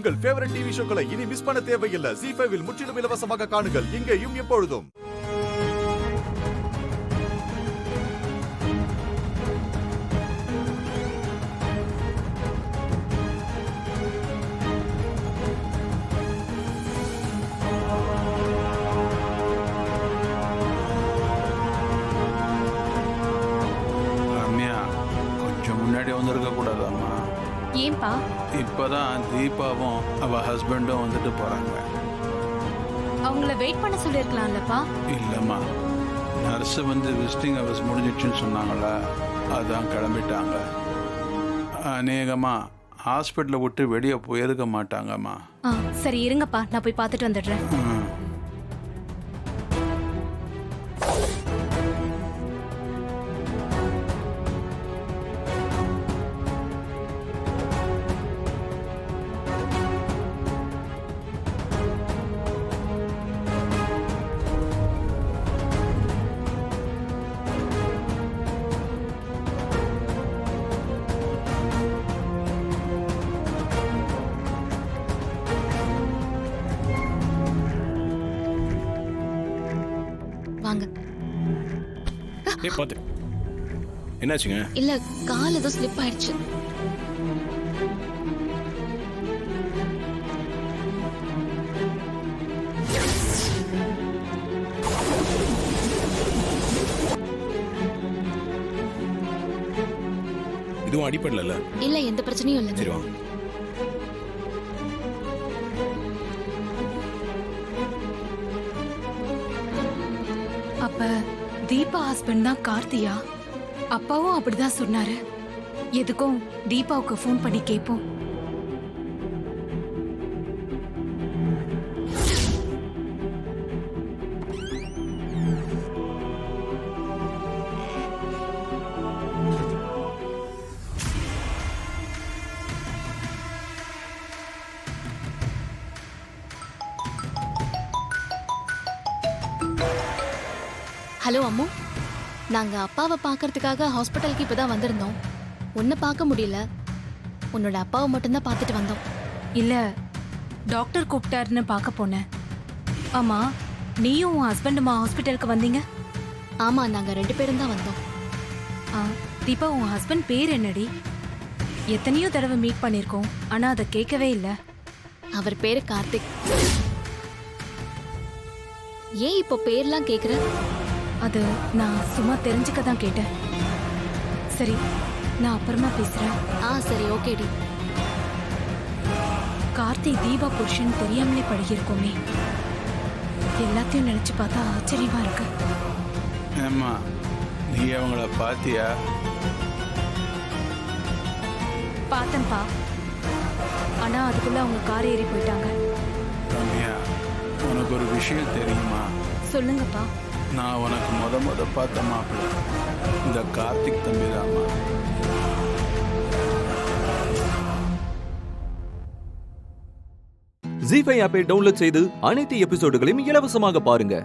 உங்கள் favourite TV ஷோக்களை இனி miss பண்ண தேவையில்லை. ZEE5 இல் முற்றிலும் இலவசமாக காணுங்கள். இங்கேயும் எப்பொழுதும். முன்னாடி வந்திருக்க கூடாதாம்மா? ஏன்பா? இப்பதான் தீபாவும் அவ ஹஸ்பண்டும் வந்துட்டு போறாங்க. அவங்கள வெயிட் பண்ண சொல்லிருக்கலாம்லப்பா. இல்லம்மா, நர்ஸ் வந்து விசிட்டிங் ஹவர்ஸ் முடிஞ்சிடுச்சுன்னு சொன்னாங்களா, அதான் கிளம்பிட்டாங்க. அநேகமா ஹாஸ்பிட்டலை விட்டு வெளியே போயிருக்க மாட்டாங்கம்மா. சரி இருங்கப்பா, நான் போய் பார்த்துட்டு வந்துடுறேன். வாங்க. பாத்து என்னாச்சுங்க? இல்ல, கால் ஏதோ ஸ்லிப் ஆயிடுச்சு. இதுவும் அடிப்படல? இல்ல, எந்த பிரச்சனையும் இல்ல. சரி வாங்க. அப்ப தீபா ஹஸ்பண்ட் தான் கார்த்தியா? அப்பாவும் அப்படிதான் சொன்னாரு. எதுக்கும் தீபாவுக்கு ஃபோன் பண்ணி கேட்போம். ஹலோ அம்மு, நாங்க அப்பாவை பார்க்கறதுக்காக ஹாஸ்பிட்டலுக்கு இப்பதான் வந்திருந்தோம். உன்னை பார்க்க முடியல, உன்னோட அப்பாவை மட்டும்தான் பார்த்துட்டு வந்தோம். இல்ல, டாக்டர் கூப்பிட்டாருன்னு பார்க்க போனேன். ஆமா, நீயும் உன் ஹஸ்பண்டுமா ஹாஸ்பிட்டலுக்கு வந்தீங்க? ஆமா, நாங்க 2 பேரும் தான் வந்தோம். தீபா, உன் ஹஸ்பண்ட் பேர் என்னடி? எத்தனையோ தடவை மீட் பண்ணிருக்கோம், ஆனா அதை கேட்கவே இல்லை. அவர் பேரு கார்த்திக். ஏன் இப்போ பேர்லாம் கேக்குற? அது நான் சும்மா தெரிஞ்சுக்க தான் கேட்டேன். சரி, நான் அப்புறமா பேசுறேன். சரி, ஓகேடி. கார்த்தி தீபா புருஷன் தெரியாமலே பழகிருக்கோமே. எல்லாத்தையும் நினைச்சு பார்த்தா ஆச்சரியமா இருக்கு. ஏம்மா, நீ அவங்கள பாத்தியா? பார்த்தேன்ப்பா, ஆனா அதுக்குள்ள அவங்க கார் ஏறி போயிட்டாங்க. ரம்யா, உனக்கு ஒரு விஷயம் தெரியுமா? சொல்லுங்கப்பா. நான் உனக்கு முத பார்த்த மாப்பிள்ள இந்த கார்த்திக் தம்பி தாம்மா. ZEE5 ஆப்பை டவுன்லோட் செய்து அனைத்து எபிசோடுகளையும் இலவசமாக பாருங்க.